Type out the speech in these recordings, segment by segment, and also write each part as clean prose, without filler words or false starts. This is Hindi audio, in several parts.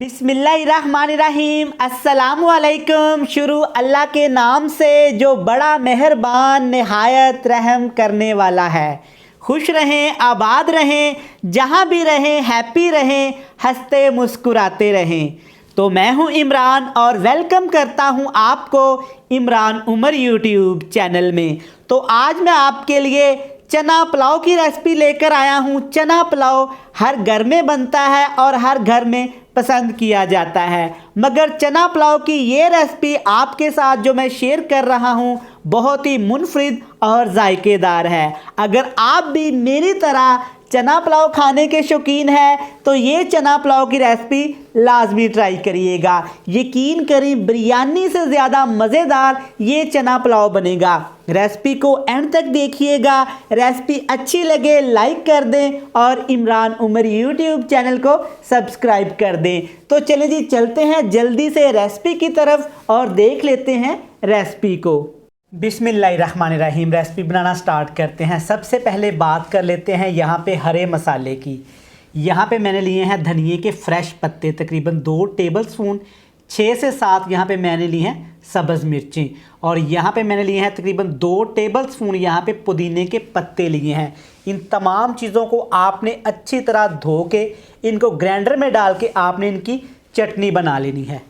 बिस्मिल्लाहिर्रहमानिर्रहीम अस्सलामुअलैकुम। शुरू अल्लाह के नाम से जो बड़ा मेहरबान नहायत रहम करने वाला है। खुश रहें, आबाद रहें, जहाँ भी रहें हैप्पी रहें, हंसते मुस्कुराते रहें। तो मैं हूँ इमरान और वेलकम करता हूँ आपको इमरान उमर यूट्यूब चैनल में। तो आज मैं आपके लिए चना पुलाव की रेसिपी लेकर आया हूँ। चना पुलाव हर घर में बनता है और हर घर में पसंद किया जाता है, मगर चना पुलाव की ये रेसिपी आपके साथ जो मैं शेयर कर रहा हूँ बहुत ही मुनफरिद और जायकेदार है। अगर आप भी मेरी तरह चना पुलाव खाने के शौकीन हैं तो ये चना पुलाव की रेसिपी लाजमी ट्राई करिएगा। यकीन करें बिरयानी से ज़्यादा मज़ेदार ये चना पुलाव बनेगा। रेसिपी को एंड तक देखिएगा। रेसिपी अच्छी लगे लाइक कर दें और इमरान उमर यूट्यूब चैनल को सब्सक्राइब कर दें। तो चलिए जी चलते हैं जल्दी से रेसिपी की तरफ और देख लेते हैं रेसिपी को। बिस्मिल्लाहिर्रहमानिर्रहीम। रेसिपी बनाना स्टार्ट करते हैं। सबसे पहले बात कर लेते हैं यहाँ पे हरे मसाले की। यहाँ पे मैंने लिए हैं धनिए के फ्रेश पत्ते तकरीबन 2 टेबलस्पून, 6 से 7 यहाँ पे मैंने लिए हैं सब्ज़ मिर्चें, और यहाँ पे मैंने लिए हैं तकरीबन 2 टेबलस्पून यहाँ पे पुदीने के पत्ते लिए हैं। इन तमाम चीज़ों को आपने अच्छी तरह धो के इनको ग्राइंडर में डाल के आपने इनकी चटनी बना लेनी है।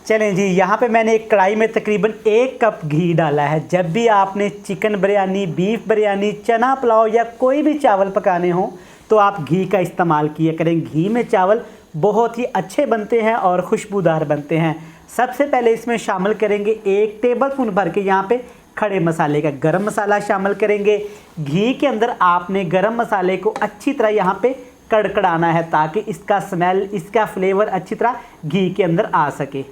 चलें जी, यहाँ पे मैंने एक कढ़ाई में तकरीबन 1 कप घी डाला है। जब भी आपने चिकन बिरयानी, बीफ बिरयानी, चना पुलाव या कोई भी चावल पकाने हो तो आप घी का इस्तेमाल किया करें। घी में चावल बहुत ही अच्छे बनते हैं और खुशबूदार बनते हैं। सबसे पहले इसमें शामिल करेंगे 1 टेबलस्पून भर के यहाँ पे खड़े मसाले का गरम मसाला शामिल करेंगे। घी के अंदर आपने गरम मसाले को अच्छी तरह यहाँ पे कड़कड़ाना है ताकि इसका स्मेल, इसका फ्लेवर अच्छी तरह घी के अंदर आ सके।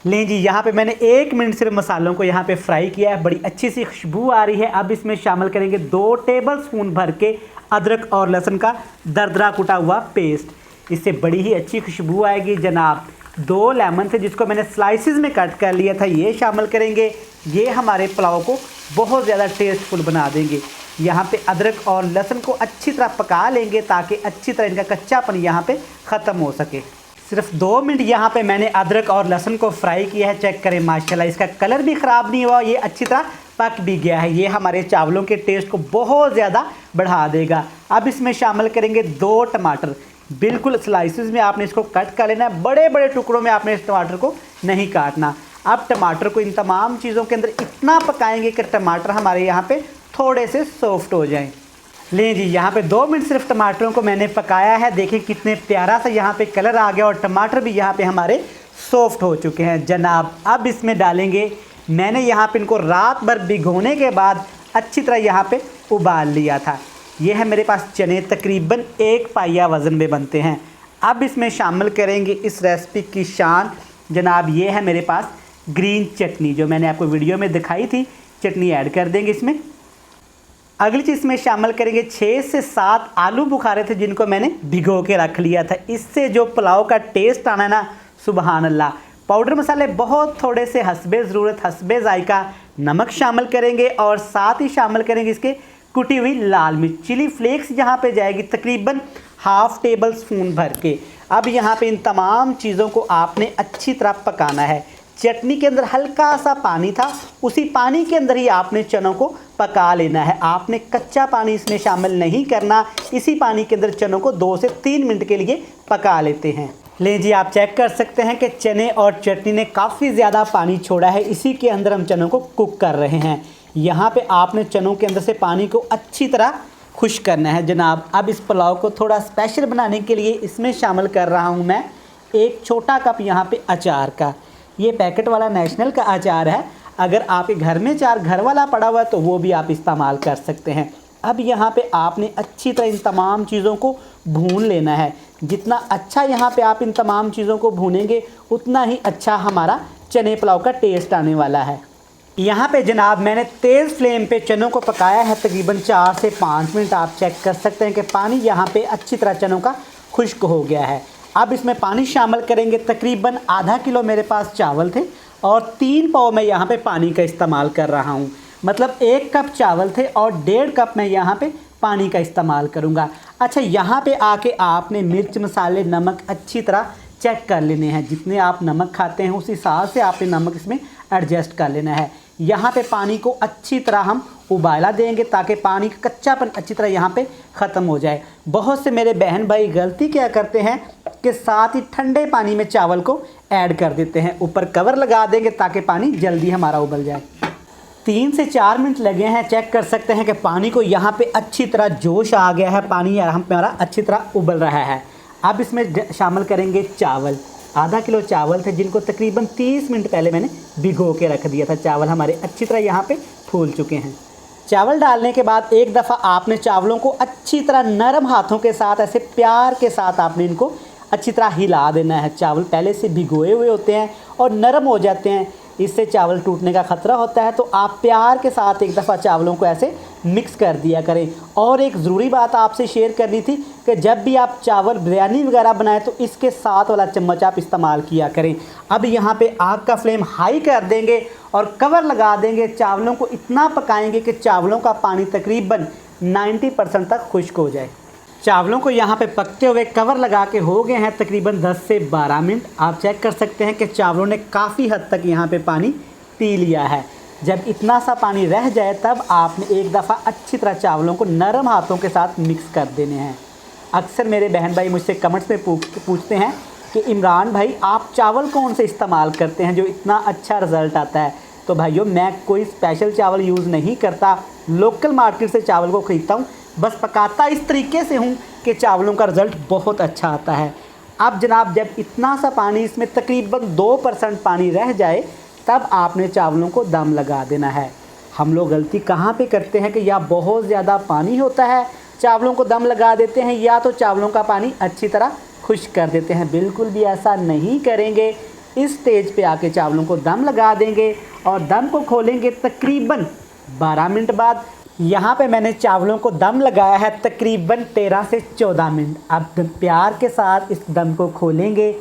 लें जी, यहाँ पे मैंने 1 मिनट सिर्फ मसालों को यहाँ पे फ्राई किया है। बड़ी अच्छी सी खुशबू आ रही है। अब इसमें शामिल करेंगे 2 टेबलस्पून भर के अदरक और लहसुन का दरदरा कुटा हुआ पेस्ट। इससे बड़ी ही अच्छी खुशबू आएगी जनाब। 2 लेमन थे जिसको मैंने स्लाइसिस में कट कर लिया था, ये शामिल करेंगे। ये हमारे पुलाव को बहुत ज़्यादा टेस्टफुल बना देंगे। यहाँ पे अदरक और लहसुन को अच्छी तरह पका लेंगे ताकि अच्छी तरह इनका कच्चापन यहाँ पे ख़त्म हो सके। सिर्फ 2 मिनट यहाँ पे मैंने अदरक और लहसुन को फ्राई किया है। चेक करें माशाल्लाह इसका कलर भी ख़राब नहीं हुआ, ये अच्छी तरह पक भी गया है। ये हमारे चावलों के टेस्ट को बहुत ज़्यादा बढ़ा देगा। अब इसमें शामिल करेंगे 2 टमाटर। बिल्कुल स्लाइसिस में आपने इसको कट कर लेना है, बड़े बड़े टुकड़ों में आपने इस टमाटर को नहीं काटना। अब टमाटर को इन तमाम चीज़ों के अंदर इतना पकाएंगे कि टमाटर हमारे यहाँ पे थोड़े से सॉफ्ट हो जाएं। लें जी, यहाँ पे 2 मिनट सिर्फ टमाटरों को मैंने पकाया है। देखिए कितने प्यारा सा यहाँ पे कलर आ गया और टमाटर भी यहाँ पे हमारे सॉफ्ट हो चुके हैं जनाब। अब इसमें डालेंगे, मैंने यहाँ पे इनको रात भर भिगोने के बाद अच्छी तरह यहाँ पे उबाल लिया था। ये है मेरे पास चने, तकरीबन 1 पाइया वज़न में बनते हैं। अब इसमें शामिल करेंगे इस रेसिपी की शान जनाब, ये है मेरे पास ग्रीन चटनी जो मैंने आपको वीडियो में दिखाई थी। चटनी ऐड कर देंगे इसमें। अगली चीज़ में शामिल करेंगे 6 से 7 आलू बुखारे थे जिनको मैंने भिगो के रख लिया था। इससे जो पुलाव का टेस्ट आना है ना, सुबहान अल्लाह। पाउडर मसाले बहुत थोड़े से हस्बे ज़रूरत, हस्बे जायका नमक शामिल करेंगे और साथ ही शामिल करेंगे इसके कुटी हुई लाल मिर्च। चिली फ्लेक्स यहाँ पे जाएगी तकरीबन ½ टेबलस्पून भर के। अब यहाँ पे इन तमाम चीज़ों को आपने अच्छी तरह पकाना है। चटनी के अंदर हल्का सा पानी था, उसी पानी के अंदर ही आपने चनों को पका लेना है। आपने कच्चा पानी इसमें शामिल नहीं करना। इसी पानी के अंदर चनों को 2 से 3 मिनट के लिए पका लेते हैं। लें जी, आप चेक कर सकते हैं कि चने और चटनी ने काफ़ी ज़्यादा पानी छोड़ा है। इसी के अंदर हम चनों को कुक कर रहे हैं। यहाँ पे आपने चनों के अंदर से पानी को अच्छी तरह खुश करना है जनाब। अब इस पुलाव को थोड़ा स्पेशल बनाने के लिए इसमें शामिल कर रहा हूँ मैं 1 छोटा कप यहाँ पे अचार का। ये पैकेट वाला नेशनल का अचार है। अगर आपके घर में अचार घर वाला पड़ा हुआ है तो वो भी आप इस्तेमाल कर सकते हैं। अब यहाँ पे आपने अच्छी तरह इन तमाम चीज़ों को भून लेना है। जितना अच्छा यहाँ पे आप इन तमाम चीज़ों को भूनेंगे उतना ही अच्छा हमारा चने पुलाव का टेस्ट आने वाला है। यहाँ पे जनाब मैंने तेज़ फ्लेम पे चनों को पकाया है तकरीबन 4 से 5 मिनट। आप चेक कर सकते हैं कि पानी यहाँ पे अच्छी तरह चनों का खुश्क हो गया है। अब इसमें पानी शामिल करेंगे। तकरीबन आधा किलो मेरे पास चावल थे और 3 पाव मैं यहाँ पे पानी का इस्तेमाल कर रहा हूँ। मतलब 1 कप चावल थे और 1.5 कप मैं यहाँ पे पानी का इस्तेमाल करूँगा। अच्छा, यहाँ पे आके आपने मिर्च, मसाले, नमक अच्छी तरह चेक कर लेने हैं। जितने आप नमक खाते हैं उस हिसाब से आपने नमक इसमें एडजस्ट कर लेना है। यहाँ पे पानी को अच्छी तरह हम उबाला देंगे ताकि पानी का कच्चापन अच्छी तरह यहाँ पे ख़त्म हो जाए। बहुत से मेरे बहन भाई गलती क्या करते हैं कि साथ ही ठंडे पानी में चावल को ऐड कर देते हैं। ऊपर कवर लगा देंगे ताकि पानी जल्दी हमारा उबल जाए। 3 से 4 मिनट लगे हैं। चेक कर सकते हैं कि पानी को यहाँ पे अच्छी तरह जोश आ गया है, पानी हमारा अच्छी तरह उबल रहा है। अब इसमें शामिल करेंगे चावल। आधा किलो चावल थे जिनको तकरीबन 30 मिनट पहले मैंने भिगो के रख दिया था। चावल हमारे अच्छी तरह यहाँ पे फूल चुके हैं। चावल डालने के बाद एक दफ़ा आपने चावलों को अच्छी तरह नरम हाथों के साथ ऐसे प्यार के साथ आपने इनको अच्छी तरह हिला देना है। चावल पहले से भिगोए हुए होते हैं और नरम हो जाते हैं, इससे चावल टूटने का ख़तरा होता है। तो आप प्यार के साथ एक दफ़ा चावलों को ऐसे मिक्स कर दिया करें। और एक ज़रूरी बात आपसे शेयर करनी थी कि जब भी आप चावल बिरयानी वगैरह बनाएं तो इसके साथ वाला चम्मच आप इस्तेमाल किया करें। अब यहाँ पे आग का फ्लेम हाई कर देंगे और कवर लगा देंगे। चावलों को इतना पकाएंगे कि चावलों का पानी तकरीबन 90% तक खुश्क हो जाए। चावलों को यहाँ पे पकते हुए कवर लगा के हो गए हैं तकरीबन 10 से 12 मिनट। आप चेक कर सकते हैं कि चावलों ने काफ़ी हद तक यहाँ पे पानी पी लिया है। जब इतना सा पानी रह जाए तब आपने एक दफ़ा अच्छी तरह चावलों को नरम हाथों के साथ मिक्स कर देने हैं। अक्सर मेरे बहन भाई मुझसे कमेंट्स में पूछते हैं कि इमरान भाई आप चावल कौन से इस्तेमाल करते हैं जो इतना अच्छा रिज़ल्ट आता है। तो भाइयों मैं कोई स्पेशल चावल यूज़ नहीं करता, लोकल मार्केट से चावल को ख़रीदता हूँ। बस पकाता इस तरीके से हूँ कि चावलों का रिज़ल्ट बहुत अच्छा आता है। अब जनाब जब इतना सा पानी इसमें तकरीबन 2% पानी रह जाए तब आपने चावलों को दम लगा देना है। हम लोग गलती कहाँ पे करते हैं कि या बहुत ज़्यादा पानी होता है चावलों को दम लगा देते हैं, या तो चावलों का पानी अच्छी तरह खुश्क कर देते हैं। बिल्कुल भी ऐसा नहीं करेंगे। इस स्टेज पे आके चावलों को दम लगा देंगे और दम को खोलेंगे तकरीबन 12 मिनट बाद। यहाँ पे मैंने चावलों को दम लगाया है तकरीबन 13 से 14 मिनट। अब प्यार के साथ इस दम को खोलेंगे।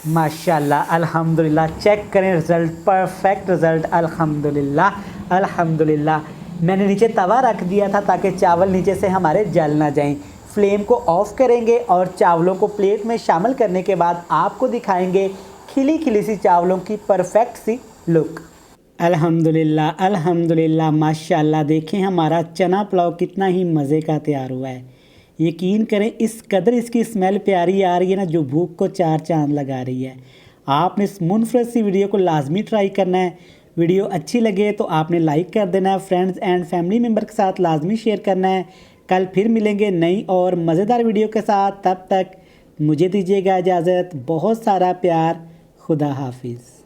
माशाल्लाह अल्हम्दुलिल्लाह, चेक करें रिज़ल्ट, परफेक्ट रिज़ल्ट अल्हम्दुलिल्लाह अल्हम्दुलिल्लाह। मैंने नीचे तवा रख दिया था ताकि चावल नीचे से हमारे जल ना जाएं। फ्लेम को ऑफ़ करेंगे और चावलों को प्लेट में शामिल करने के बाद आपको दिखाएंगे खिली खिली सी चावलों की परफेक्ट सी लुक। अल्हम्दुलिल्लाह अल्हम्दुलिल्लाह माशाल्लाह, देखें हमारा चना पुलाव कितना ही मज़े का तैयार हुआ है। यकीन करें इस कदर इसकी स्मेल प्यारी आ रही है ना, जो भूख को 4 चांद लगा रही है। आपने इस मुनफरद सी वीडियो को लाजमी ट्राई करना है। वीडियो अच्छी लगे तो आपने लाइक कर देना है, फ्रेंड्स एंड फैमिली मेम्बर के साथ लाजमी शेयर करना है। कल फिर मिलेंगे नई और मज़ेदार वीडियो के साथ। तब तक मुझे दीजिएगा इजाज़त। बहुत सारा प्यार। खुदा हाफिज़।